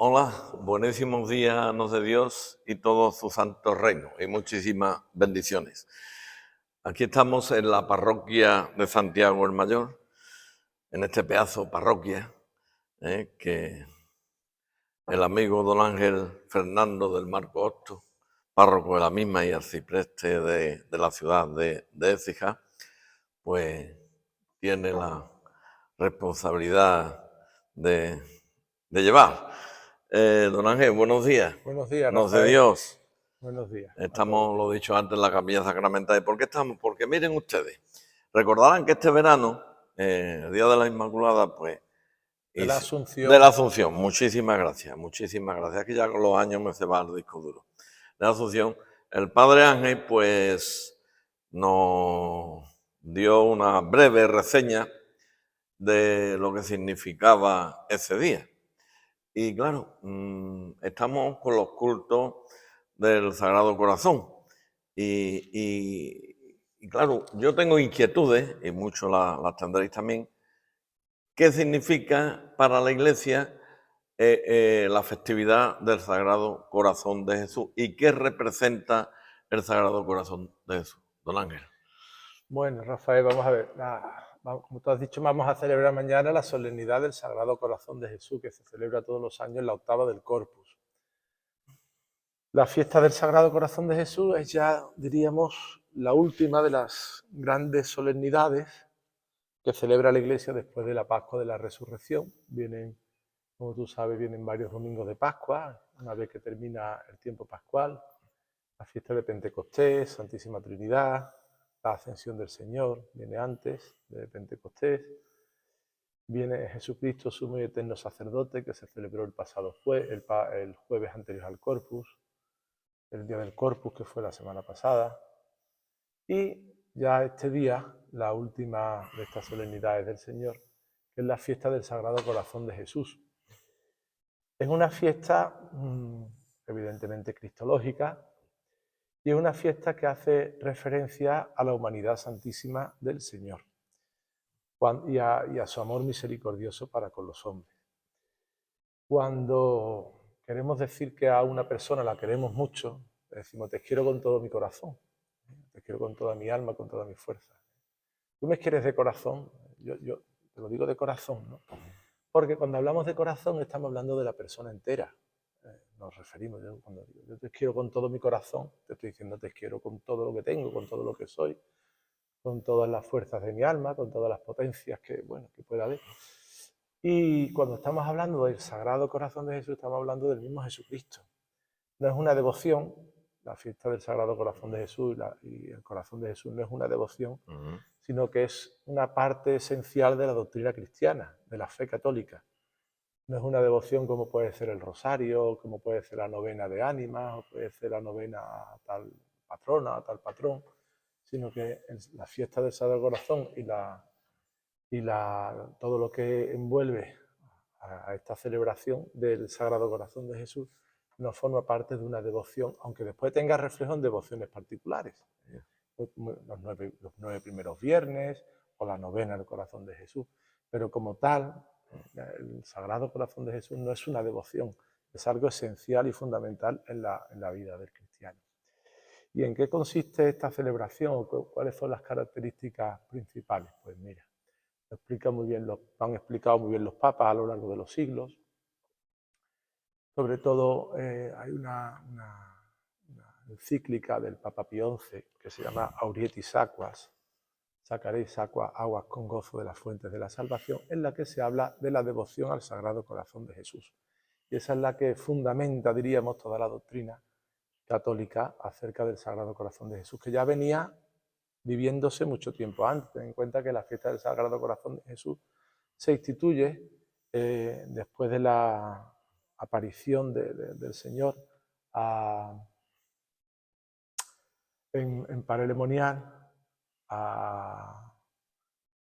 Hola, buenísimos días nos de Dios y todo su santo reino y muchísimas bendiciones. Aquí estamos en la parroquia de Santiago el Mayor, en este pedazo parroquia que el amigo don Ángel Fernando del Marco Hosto, párroco de la misma y arcipreste de la ciudad de Écija, pues tiene la responsabilidad de llevar. Don Ángel, buenos días. Buenos días, Nos de Rafael. Dios. Buenos días a Estamos, todos. lo dicho antes, en la capilla sacramental. ¿Y por qué estamos? Porque miren ustedes, recordarán que este verano, el Día de la Inmaculada, pues... De la De la Asunción. Asunción, muchísimas gracias, muchísimas gracias. Aquí ya con los años me se va el disco duro. De la Asunción, el Padre Ángel, pues, nos dio una breve reseña de lo que significaba ese día. Y claro, estamos con los cultos del Sagrado Corazón. Y claro, yo tengo inquietudes, y muchos las tendréis también. ¿Qué significa para la Iglesia la festividad del Sagrado Corazón de Jesús? ¿Y qué representa el Sagrado Corazón de Jesús? Don Ángel. Bueno, Rafael, vamos a ver. Como tú has dicho, vamos a celebrar mañana la solemnidad del Sagrado Corazón de Jesús, que se celebra todos los años en la octava del Corpus. La fiesta del Sagrado Corazón de Jesús es ya, diríamos, la última de las grandes solemnidades que celebra la Iglesia después de la Pascua de la Resurrección. Vienen, como tú sabes, vienen varios domingos de Pascua, una vez que termina el tiempo pascual. La fiesta de Pentecostés, Santísima Trinidad, la Ascensión del Señor, viene antes de Pentecostés. Viene Jesucristo, sumo y eterno sacerdote, que se celebró el pasado el jueves anterior al Corpus, el día del Corpus, que fue la semana pasada. Y ya este día, la última de estas solemnidades del Señor, que es la fiesta del Sagrado Corazón de Jesús. Es una fiesta evidentemente cristológica, y es una fiesta que hace referencia a la humanidad santísima del Señor y a su amor misericordioso para con los hombres. Cuando queremos decir que a una persona la queremos mucho, le decimos: te quiero con todo mi corazón, te quiero con toda mi alma, con toda mi fuerza. ¿Tú me quieres de corazón? Yo te lo digo de corazón, ¿no? Porque cuando hablamos de corazón estamos hablando de la persona entera. Nos referimos, cuando digo yo te quiero con todo mi corazón, te estoy diciendo te quiero con todo lo que tengo, con todo lo que soy, con todas las fuerzas de mi alma, con todas las potencias que pueda haber. Y cuando estamos hablando del Sagrado Corazón de Jesús, estamos hablando del mismo Jesucristo. No es una devoción, la fiesta del Sagrado Corazón de Jesús y el Corazón de Jesús no es una devoción, sino que es una parte esencial de la doctrina cristiana, de la fe católica. No es una devoción como puede ser el rosario, como puede ser la novena de ánimas, o puede ser la novena a tal patrona, a tal patrón, sino que la fiesta del Sagrado Corazón y todo lo que envuelve a esta celebración del Sagrado Corazón de Jesús no forma parte de una devoción, aunque después tenga reflejo en devociones particulares. Los 9 primeros viernes o la novena del Corazón de Jesús. Pero como tal, el Sagrado Corazón de Jesús no es una devoción, es algo esencial y fundamental en la vida del cristiano. ¿Y en qué consiste esta celebración? ¿Cuáles son las características principales? Pues mira, lo han explicado muy bien los papas a lo largo de los siglos. Sobre todo hay una encíclica del Papa Pío XI que se llama Aurietis Aquas, sacaréis aguas con gozo de las fuentes de la salvación, en la que se habla de la devoción al Sagrado Corazón de Jesús. Y esa es la que fundamenta, diríamos, toda la doctrina católica acerca del Sagrado Corazón de Jesús, que ya venía viviéndose mucho tiempo antes. Ten en cuenta que la fiesta del Sagrado Corazón de Jesús se instituye después de la aparición del Señor en Parelemonial no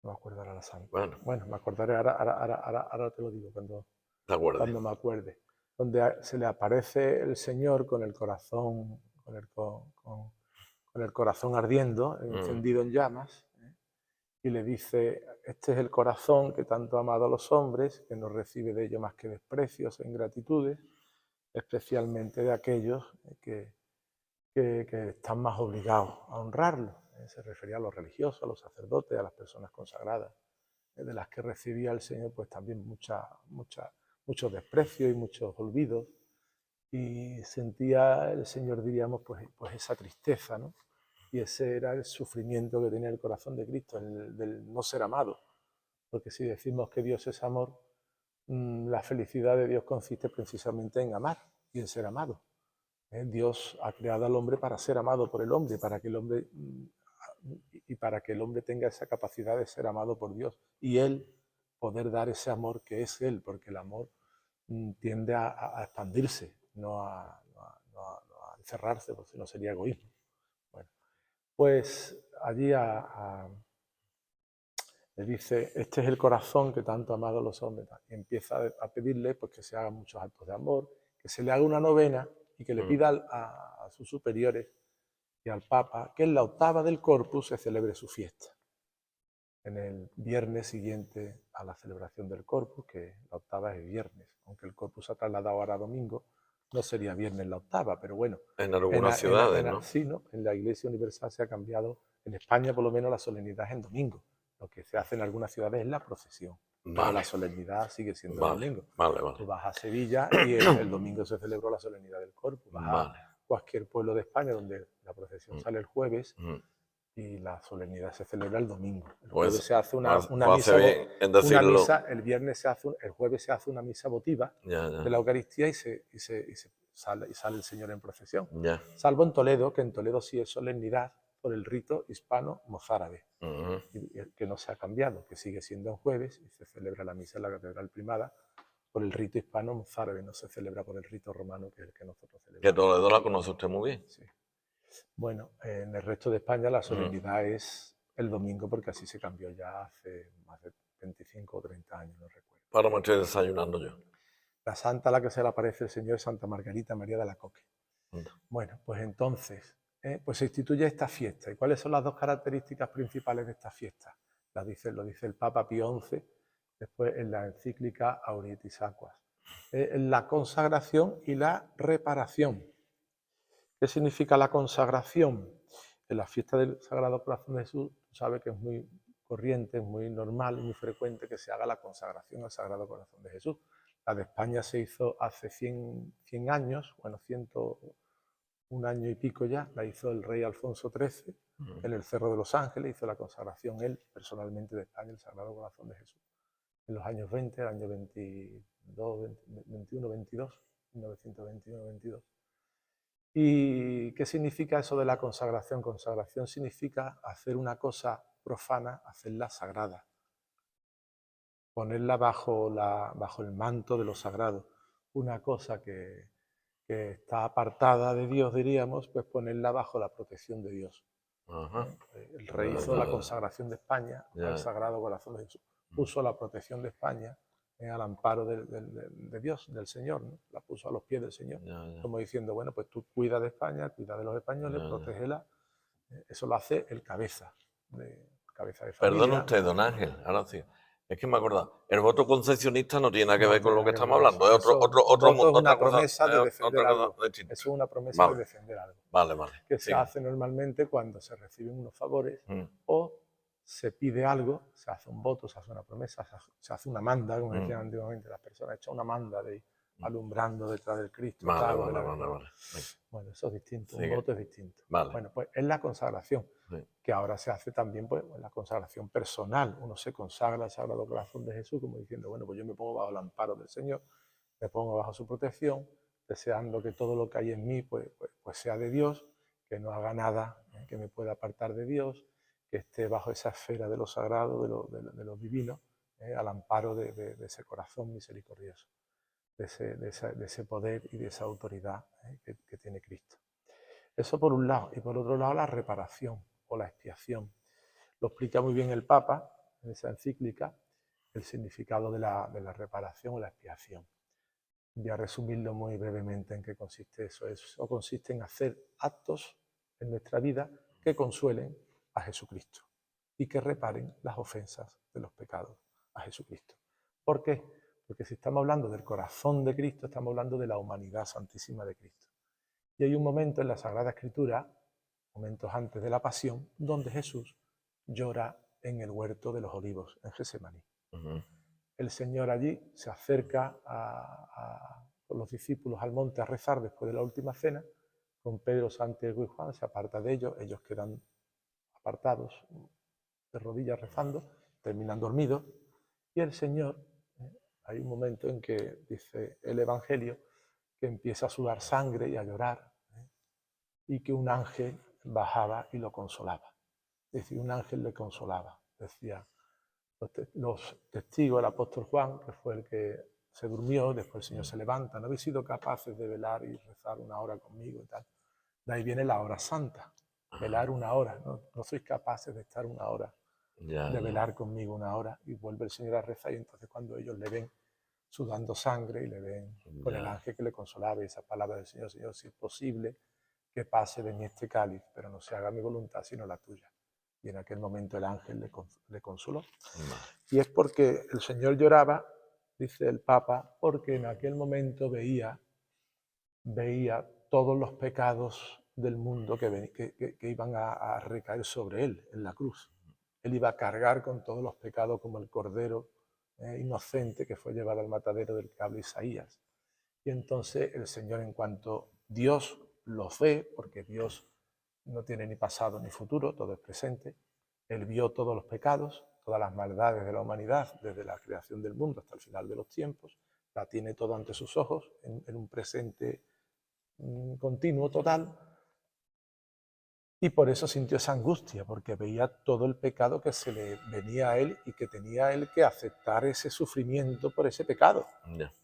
me acuerdo ahora la santa. Bueno, me acordaré, ahora te lo digo cuando me acuerde. Donde se le aparece el Señor con el corazón, con el corazón ardiendo, encendido en llamas, y le dice, este es el corazón que tanto ha amado a los hombres, que no recibe de ello más que desprecios e ingratitudes, especialmente de aquellos que están más obligados a honrarlo. Se refería a los religiosos, a los sacerdotes, a las personas consagradas, de las que recibía el Señor pues también muchos desprecios y muchos olvidos, y sentía el Señor, diríamos, pues esa tristeza, ¿no? Y ese era el sufrimiento que tenía el corazón de Cristo, el del no ser amado. Porque si decimos que Dios es amor, la felicidad de Dios consiste precisamente en amar y en ser amado. Dios ha creado al hombre para ser amado por el hombre, para que el hombre y para que el hombre tenga esa capacidad de ser amado por Dios y él poder dar ese amor que es él, porque el amor tiende a expandirse, no a encerrarse, porque si no sería egoísmo. Bueno, pues allí le dice, este es el corazón que tanto ha amado a los hombres, y empieza a pedirle pues, que se hagan muchos actos de amor, que se le haga una novena y que le pida a sus superiores y al Papa que en la octava del Corpus se celebre su fiesta. En el viernes siguiente a la celebración del Corpus, que la octava es viernes, aunque el Corpus se ha trasladado ahora a domingo, no sería viernes la octava, pero bueno. En algunas ciudades, ¿no? Sí, ¿no? En la Iglesia Universal se ha cambiado, en España por lo menos la solemnidad es en domingo. Lo que se hace en algunas ciudades es la procesión, pero la solemnidad sigue siendo el domingo. Vale. Tú vas a Sevilla y el domingo se celebró la solemnidad del Corpus. Vas a cualquier pueblo de España donde la procesión sale el jueves y la solemnidad se celebra el domingo. El jueves se hace una misa, el viernes el jueves se hace una misa votiva de la Eucaristía y sale el Señor en procesión. Salvo en Toledo, que en Toledo sí es solemnidad por el rito hispano-mozárabe, que no se ha cambiado, que sigue siendo en jueves y se celebra la misa en la Catedral Primada por el rito hispano-mozárabe, no se celebra por el rito romano, que es el que nosotros celebramos. Que Toledo la conoce usted muy bien. Sí. Bueno, en el resto de España la solemnidad es el domingo, porque así se cambió ya hace más de 25 o 30 años, no recuerdo. Ahora me estoy desayunando yo. La santa a la que se le aparece el Señor es Santa Margarita María de Alacoque. Bueno, pues entonces, pues se instituye esta fiesta. ¿Y cuáles son las dos características principales de esta fiesta? Lo dice el Papa Pío XI, después en la encíclica Aurietis Aquas. La consagración y la reparación. ¿Qué significa la consagración? En la fiesta del Sagrado Corazón de Jesús, sabe que es muy corriente, es muy normal, muy frecuente que se haga la consagración al Sagrado Corazón de Jesús. La de España se hizo hace 100 años, bueno, 101 año y pico ya, la hizo el rey Alfonso XIII, en el Cerro de los Ángeles, hizo la consagración él, personalmente, de España, el Sagrado Corazón de Jesús. En los años 20, el año 22, 21, 22, 1921, 22. ¿Y qué significa eso de la consagración? Consagración significa hacer una cosa profana, hacerla sagrada. Ponerla bajo el manto de lo sagrado. Una cosa que está apartada de Dios, diríamos, pues ponerla bajo la protección de Dios. El rey hizo la consagración de España al Sagrado Corazón de Jesús. Puso la protección de España al amparo de Dios, del Señor, ¿no? La puso a los pies del Señor, como diciendo, bueno, pues tú cuida de España, cuida de los españoles, protégela. Eso lo hace el cabeza de familia. Perdone usted, don Ángel, ahora sí. Es que me he acordado. El voto concesionista no tiene nada que ver con lo que estamos hablando. Es una promesa de defender algo. Es una promesa de defender algo. Vale. Que se hace normalmente cuando se reciben unos favores o se pide algo, se hace un voto, se hace una promesa, se hace una manda, como decían antiguamente las personas, echa una manda de ir alumbrando detrás del Cristo. Vale. Bueno, eso es distinto, un voto es distinto. Vale. Bueno, pues es la consagración, que ahora se hace también pues la consagración personal. Uno se consagra al Sagrado Corazón de Jesús como diciendo, bueno, pues yo me pongo bajo el amparo del Señor, me pongo bajo su protección, deseando que todo lo que hay en mí pues sea de Dios, que no haga nada que me pueda apartar de Dios, que esté bajo esa esfera de lo sagrado, de lo divino, al amparo de ese corazón misericordioso, de ese poder y de esa autoridad que tiene Cristo. Eso por un lado. Y por otro lado, la reparación o la expiación. Lo explica muy bien el Papa en esa encíclica, el significado de la reparación o la expiación. Voy a resumirlo muy brevemente en qué consiste eso. Eso consiste en hacer actos en nuestra vida que consuelen a Jesucristo. y que reparen las ofensas de los pecados a Jesucristo. ¿Por qué? Porque si estamos hablando del corazón de Cristo, estamos hablando de la humanidad santísima de Cristo. Y hay un momento en la Sagrada Escritura, momentos antes de la Pasión, donde Jesús llora en el huerto de los olivos, en Getsemaní. El Señor allí se acerca con los discípulos al monte a rezar después de la última cena, con Pedro, Santiago y Juan, se aparta de ellos quedan apartados, de rodillas rezando, terminan dormidos, y el Señor, hay un momento en que dice el Evangelio, que empieza a sudar sangre y a llorar, y que un ángel bajaba y lo consolaba. Es decir, un ángel le consolaba. Decía, los testigos, el apóstol Juan, que fue el que se durmió, después el Señor se levanta, no habéis sido capaces de velar y rezar una hora conmigo y tal. De ahí viene la hora santa, velar una hora, no sois capaces de estar una hora, de velar conmigo una hora, y vuelve el Señor a rezar, y entonces cuando ellos le ven sudando sangre y le ven con el ángel que le consolaba, y esa palabra del Señor, Señor, si es posible que pase de mí este cáliz, pero no se haga mi voluntad sino la tuya. Y en aquel momento el ángel le consoló. Y es porque el Señor lloraba, dice el Papa, porque en aquel momento veía todos los pecados del mundo que iban a recaer sobre él en la cruz. Él iba a cargar con todos los pecados como el cordero inocente que fue llevado al matadero del que habla Isaías. Y entonces el Señor, en cuanto Dios los ve, porque Dios no tiene ni pasado ni futuro, todo es presente, Él vio todos los pecados, todas las maldades de la humanidad, desde la creación del mundo hasta el final de los tiempos, la tiene todo ante sus ojos, en un presente continuo, total, y por eso sintió esa angustia, porque veía todo el pecado que se le venía a él y que tenía él que aceptar ese sufrimiento por ese pecado.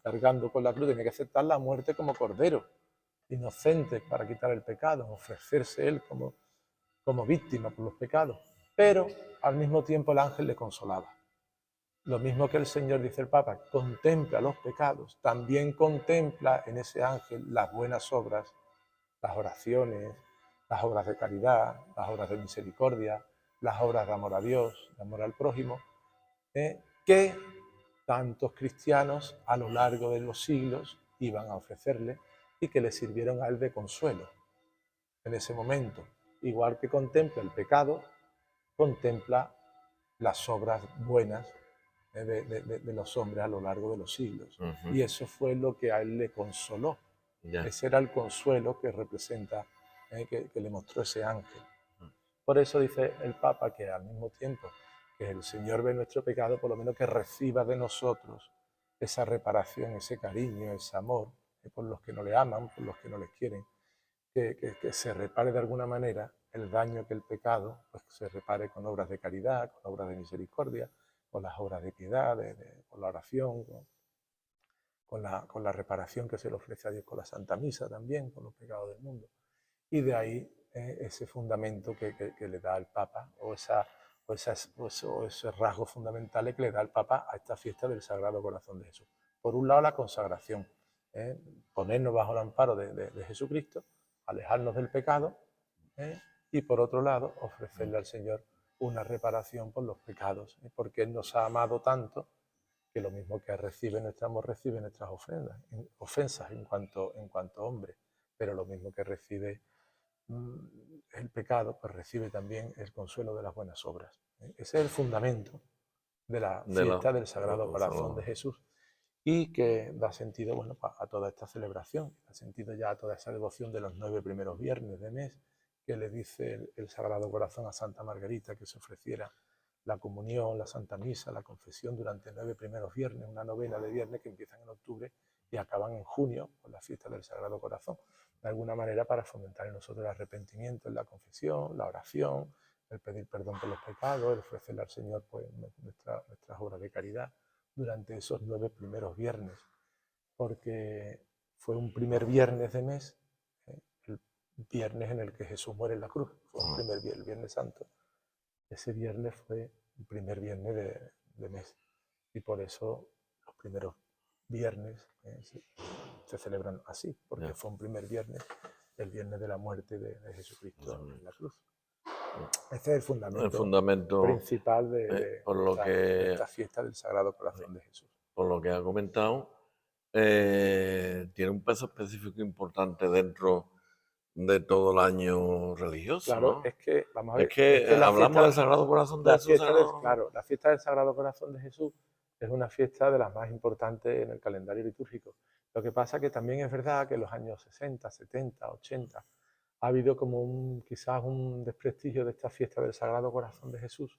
Cargando con la cruz, tenía que aceptar la muerte como cordero, inocente para quitar el pecado, ofrecerse él como víctima por los pecados. Pero al mismo tiempo el ángel le consolaba. Lo mismo que el Señor, dice el Papa, contempla los pecados, también contempla en ese ángel las buenas obras, las oraciones, las obras de caridad, las obras de misericordia, las obras de amor a Dios, de amor al prójimo, que tantos cristianos a lo largo de los siglos iban a ofrecerle y que le sirvieron a él de consuelo en ese momento. Igual que contempla el pecado, contempla las obras buenas de los hombres a lo largo de los siglos. Y eso fue lo que a él le consoló. Ese era el consuelo que representa, que le mostró ese ángel. Por eso dice el Papa que al mismo tiempo que el Señor ve nuestro pecado, por lo menos que reciba de nosotros esa reparación, ese cariño, ese amor, por los que no le aman, por los que no les quieren, que se repare de alguna manera el daño que el pecado, pues se repare con obras de caridad, con obras de misericordia, con las obras de piedad, con la oración, con la reparación que se le ofrece a Dios con la Santa Misa también, con los pecados del mundo. Y de ahí ese fundamento que le da el Papa, o esos rasgos fundamentales que le da el Papa a esta fiesta del Sagrado Corazón de Jesús. Por un lado, la consagración, ponernos bajo el amparo de Jesucristo, alejarnos del pecado, y por otro lado, ofrecerle al Señor una reparación por los pecados, porque Él nos ha amado tanto que lo mismo que recibe nuestro amor, recibe nuestras ofensas en cuanto hombre, pero lo mismo que recibe el pecado, pues recibe también el consuelo de las buenas obras. Ese es el fundamento de la fiesta del Sagrado Corazón de Jesús, y que da sentido, bueno, a toda esta celebración, da sentido ya a toda esa devoción de los 9 primeros viernes de mes, que le dice el Sagrado Corazón a Santa Margarita que se ofreciera la comunión, la Santa Misa, la confesión durante 9 primeros viernes, una novena de viernes que empiezan en octubre y acaban en junio con la fiesta del Sagrado Corazón, de alguna manera para fomentar en nosotros el arrepentimiento en la confesión, la oración, el pedir perdón por los pecados, el ofrecerle al Señor pues, nuestras obras de caridad durante esos 9 primeros viernes, porque fue un primer viernes de mes, el viernes en el que Jesús muere en la cruz, fue el Viernes Santo. Ese viernes fue el primer viernes de mes, y por eso los primeros viernes se celebran así, porque fue un primer viernes, el viernes de la muerte de Jesucristo en la cruz. Este es el el fundamento fundamento, principal por lo de que esta fiesta del Sagrado Corazón de Jesús. por lo que ha comentado, tiene un peso específico importante dentro de todo el año religioso, Claro, ¿no? es que, vamos a Es ver, que es que hablamos del Sagrado Corazón de Jesús. claro, la fiesta del Sagrado Corazón de Jesús es una fiesta de las más importantes en el calendario litúrgico. Lo que pasa que también es verdad que en los años 60, 70, 80 ha habido como quizás un desprestigio de esta fiesta del Sagrado Corazón de Jesús,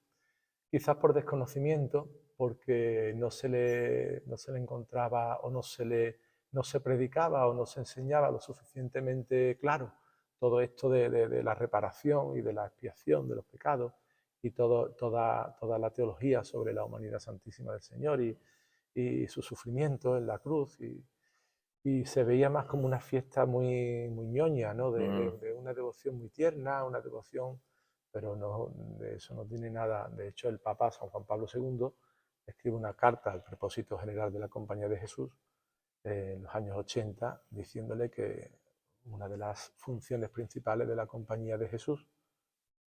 quizás por desconocimiento, porque no se le encontraba o no se predicaba o no se enseñaba lo suficientemente claro todo esto de la reparación y de la expiación de los pecados y toda la teología sobre la humanidad santísima del Señor y su sufrimiento en la cruz. Y se veía más como una fiesta muy, muy ñoña, ¿no? De una devoción muy tierna, una devoción, pero no, de eso no tiene nada. De hecho, el Papa San Juan Pablo II escribe una carta al Propósito General de la Compañía de Jesús en los años 80, diciéndole que una de las funciones principales de la Compañía de Jesús,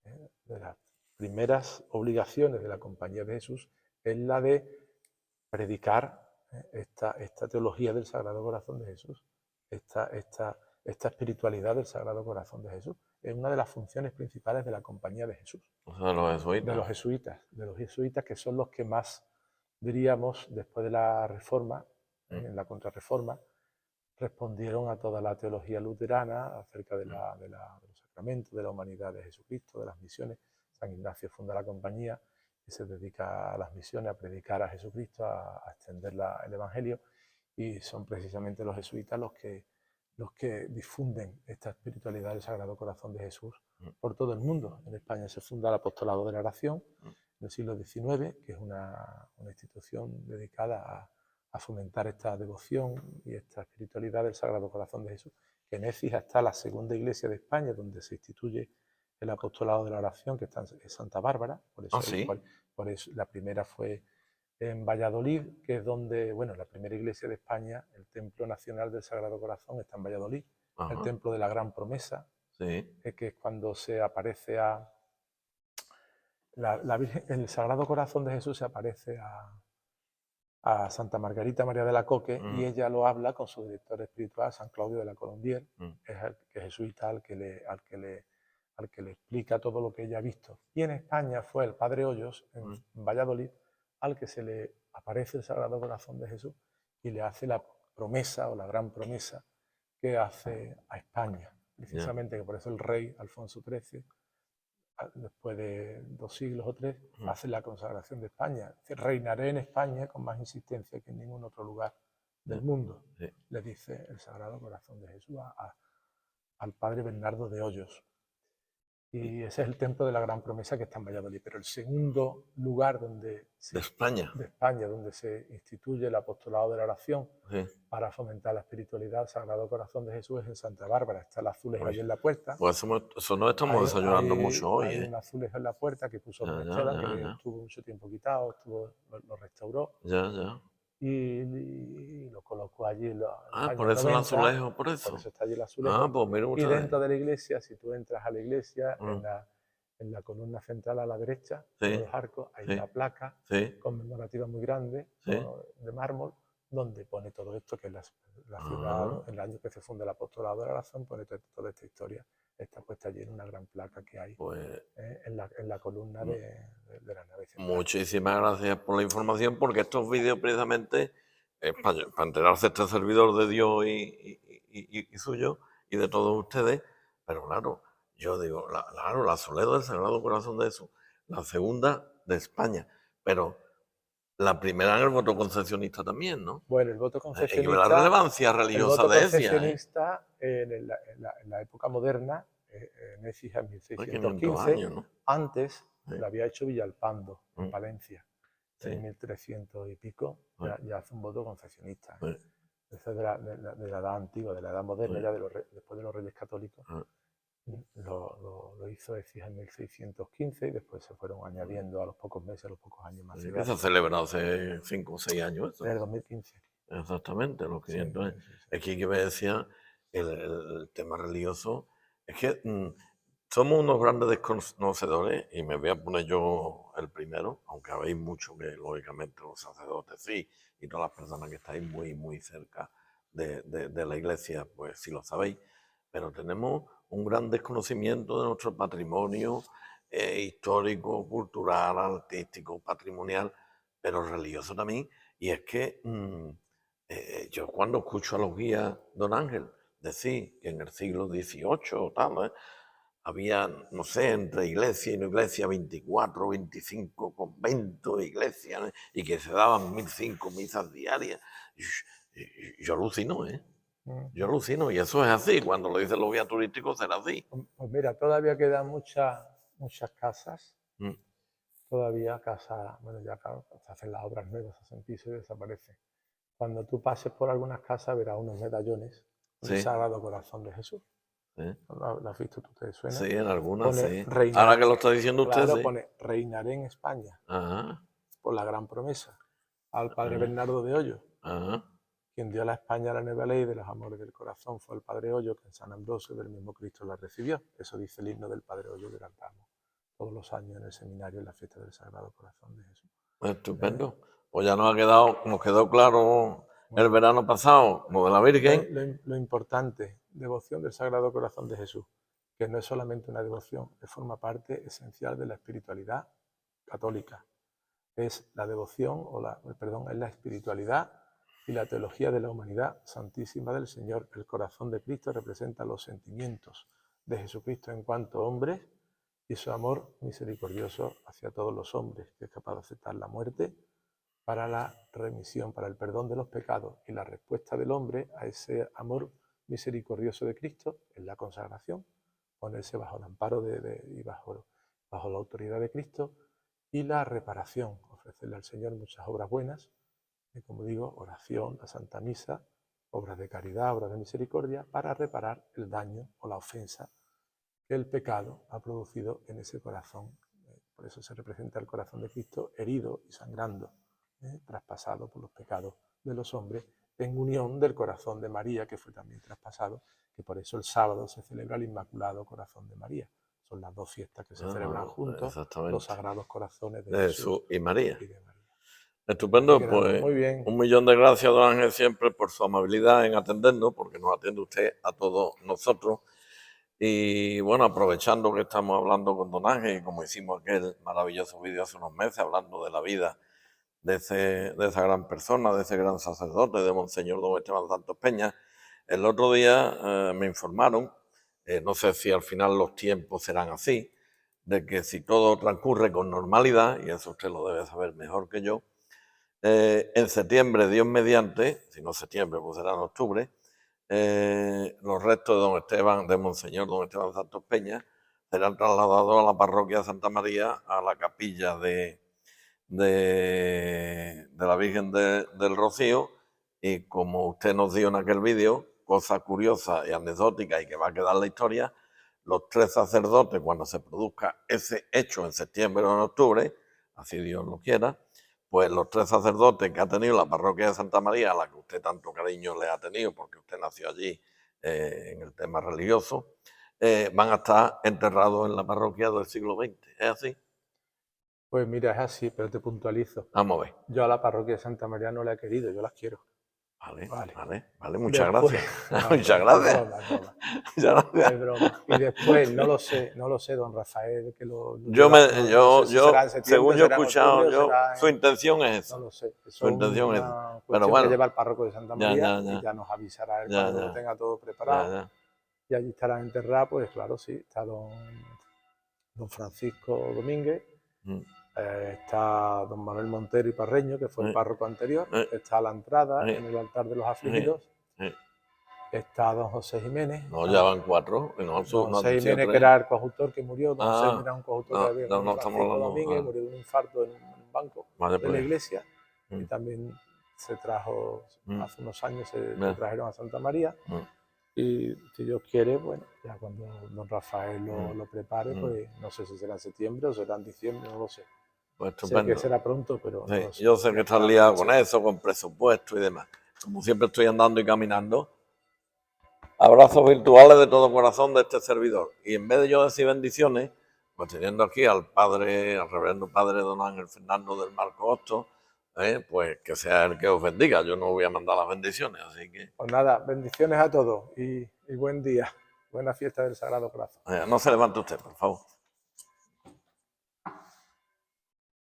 de las primeras obligaciones de la Compañía de Jesús, es la de predicar esta teología del Sagrado Corazón de Jesús, esta espiritualidad del Sagrado Corazón de Jesús. Es una de las funciones principales de la Compañía de Jesús. O sea, los De los jesuitas, que son los que más, diríamos, después de la Reforma, en la Contrarreforma, respondieron a toda la teología luterana acerca de los sacramentos, de la humanidad de Jesucristo, de las misiones. San Ignacio funda la compañía y se dedica a las misiones, a predicar a Jesucristo, a extender el Evangelio, y son precisamente los jesuitas los que difunden esta espiritualidad del Sagrado Corazón de Jesús por todo el mundo. En España se funda el Apostolado de la Oración en el siglo XIX, que es una institución dedicada a fomentar esta devoción y esta espiritualidad del Sagrado Corazón de Jesús, que en Écija está la segunda iglesia de España donde se instituye el Apostolado de la Oración, que está en Santa Bárbara. Por eso la primera fue en Valladolid, que es donde, bueno, la primera iglesia de España, el Templo Nacional del Sagrado Corazón, está en Valladolid. Ajá. El Templo de la Gran Promesa, sí. que es cuando se aparece el Sagrado Corazón de Jesús se aparece a Santa Margarita María de la Coque, y ella lo habla con su director espiritual, San Claudio de la Colombier, que es jesuita, al que le explica todo lo que ella ha visto. Y en España fue el Padre Hoyos, en Valladolid, al que se le aparece el Sagrado Corazón de Jesús y le hace la promesa o la gran promesa que hace a España. Precisamente que por eso el rey Alfonso XIII, después de 2 siglos o 3, hace la consagración de España. Dice: reinaré en España con más insistencia que en ningún otro lugar del mundo. Le dice el Sagrado Corazón de Jesús al padre Bernardo de Hoyos. Y ese es el templo de la Gran Promesa, que está en Valladolid. Pero el segundo lugar de España donde se instituye el apostolado de la oración para fomentar la espiritualidad, el Sagrado Corazón de Jesús, es en Santa Bárbara. Está el azulejo allí en la puerta. Pues eso nos estamos desayunando mucho hoy. Hay un azulejo en la puerta que puso Esteban, que estuvo mucho tiempo quitado, lo restauró. Y lo colocó allí en los años por eso 90, el azulejo, por eso. Por eso está allí el azulejo. Pues mira, y dentro de la iglesia, si tú entras a la iglesia, en la columna central a la derecha, de los arcos, hay una placa conmemorativa muy grande de mármol, donde pone todo esto, que es la ciudad, el año que se funda el Apostolado de la Oración, pone toda esta historia. Está puesta allí en una gran placa que hay en la columna de la nave central. Muchísimas gracias por la información, porque estos vídeos precisamente, para enterarse este servidor de Dios y suyo, y de todos ustedes, pero claro, yo digo, la Soledad del Sagrado Corazón de Jesús, la segunda de España, pero la primera en el voto concesionista también, ¿no? Bueno, el voto concesionista... Hay que ver la relevancia religiosa de Écija. El voto concesionista, en la época moderna, en Écija en 1615, años, ¿no? Antes lo había hecho Villalpando, en Palencia. En 1300 y pico, ya hace un voto concesionista. Eso es de la edad antigua, de la edad moderna, ya después de los Reyes Católicos. Lo hizo Écija en 1615 y después se fueron añadiendo a los pocos meses, a los pocos años más. Se ha celebrado hace 5 o 6 años. En el 2015. Exactamente, los 500 años. Es que me decía, el tema religioso, es que Somos unos grandes desconocedores y me voy a poner yo el primero, aunque habéis mucho que, lógicamente, los sacerdotes sí, y todas las personas que estáis muy, muy cerca de la iglesia, pues sí lo sabéis, pero tenemos un gran desconocimiento de nuestro patrimonio histórico, cultural, artístico, patrimonial, pero religioso también. Y es que yo cuando escucho a los guías, don Ángel, decir que en el siglo XVIII o tal, había, no sé, entre iglesia y no iglesia, 24, 25 conventos, iglesias, ¿no? Y que se daban 1005 misas diarias. Yo alucino, ¿eh? Yo alucino, y eso es así. Cuando lo dicen los guías turísticos, será así. Pues mira, todavía quedan muchas casas, Mm, todavía casas, bueno, ya claro, se hacen las obras nuevas, se hacen pisos y desaparecen. Cuando tú pases por algunas casas verás unos medallones del Sí, Sagrado Corazón de Jesús. sí, ¿Lo has visto tú? ¿Te suena? sí, en algunas Pone sí. Ahora reina, que lo está diciendo usted, claro, sí. pone reinaré en España Ajá, por la gran promesa al padre ajá, Bernardo de Hoyos. ajá. Quien dio a la España la nueva ley de los amores del corazón fue el padre Hoyo, que en San Ambrosio del mismo Cristo la recibió. Eso dice el himno del padre Hoyo que cantamos todos los años en el seminario en la fiesta del Sagrado Corazón de Jesús. Estupendo. Pues ya nos quedó claro el Bueno, verano pasado lo de la Virgen. lo importante, devoción del Sagrado Corazón de Jesús, que no es solamente una devoción, que forma parte esencial de la espiritualidad católica. Es la devoción, es la espiritualidad y la teología de la humanidad santísima del Señor. El corazón de Cristo representa los sentimientos de Jesucristo en cuanto hombre y su amor misericordioso hacia todos los hombres, que es capaz de aceptar la muerte para la remisión, para el perdón de los pecados. Y la respuesta del hombre a ese amor misericordioso de Cristo es la consagración, ponerse bajo el amparo y bajo la autoridad de Cristo, y la reparación, ofrecerle al Señor muchas obras buenas, y como digo, oración, la Santa Misa, obras de caridad, obras de misericordia, para reparar el daño o la ofensa que el pecado ha producido en ese corazón. Por eso se representa el corazón de Cristo herido y sangrando, traspasado por los pecados de los hombres, en unión del corazón de María, que fue también traspasado, que por eso el sábado se celebra el Inmaculado Corazón de María. Son las dos fiestas que se celebran juntos, los Exactamente. sagrados corazones de De Jesús Jesús y María. y de María. Aquí Estupendo, quedamos. pues Muy bien. 1.000.000 de gracias, don Ángel, siempre por su amabilidad en atendernos, porque nos atiende usted a todos nosotros. Y bueno, aprovechando que estamos hablando con don Ángel, y como hicimos aquel maravilloso vídeo hace unos meses, hablando de la vida de esa gran persona, de ese gran sacerdote, de Monseñor Don Esteban Santos Peña, el otro día me informaron, no sé si al final los tiempos serán así, de que si todo transcurre con normalidad, y eso usted lo debe saber mejor que yo, en septiembre, Dios mediante, si no septiembre, pues será en octubre, los restos de don Esteban, de Monseñor Don Esteban Santos Peña, serán trasladados a la parroquia de Santa María, a la capilla de la Virgen del Rocío, y como usted nos dio en aquel vídeo, cosa curiosa y anecdótica y que va a quedar la historia, los 3 sacerdotes, cuando se produzca ese hecho en septiembre o en octubre, así Dios lo quiera, pues los 3 sacerdotes que ha tenido la parroquia de Santa María, a la que usted tanto cariño le ha tenido, porque usted nació allí en el tema religioso, van a estar enterrados en la parroquia del siglo XX. ¿Es así? Pues mira, es así, pero te puntualizo. Vamos a ver. Yo a la parroquia de Santa María no la he querido, yo las quiero. Vale, muchas Después, gracias. no, Muchas es gracias. broma, es broma. Muchas gracias. Es broma. Y después, no lo sé, don Rafael, que lo Yo, lleva, no sé si será en según septiembre, yo he será en octubre escuchado, o será su en... intención es No esa. lo sé. Su Eso es intención es esa. una Pero cuestión que bueno, lleva el párroco de Santa María y ya nos avisará él ya, cuando lo ya, tenga todo preparado. ya. Y allí estará enterrado, pues claro, sí, está don Francisco Domínguez, Mm, está don Manuel Montero y Parreño, que fue el eh, párroco anterior, eh, está a la entrada, eh, en el altar de los eh, afligidos, eh. está don José Jiménez, No, ya van 4, y no, don no José han sido Jiménez, que 3. era el coautor que murió, don José Jiménez Ah, era un coautor que no, había no, con no estamos Francisco hablando. Domínguez, murió de un infarto en un banco Vale, de la pues. iglesia, y Mm, también se trajo, mm, hace unos años se ya, trajeron a Santa María, mm, y si Dios quiere, bueno, ya cuando don Rafael mm, lo prepare, mm. pues no sé si será en septiembre o será en diciembre, no lo sé. Pues Sé que estupendo. será pronto, pero no Sí, lo sé. yo sé que Ya estás está liado con fecha. eso, con presupuesto y demás. Como siempre estoy andando y caminando, Abrazos virtuales de todo corazón de este servidor. Y en vez de yo decir bendiciones, pues teniendo aquí al reverendo padre don Ángel Fernando del Marco Hostos, pues que sea el que os bendiga. Yo no voy a mandar las bendiciones, así que... Pues nada, bendiciones a todos y buen día. Buena fiesta del Sagrado Corazón. No se levante usted, por favor.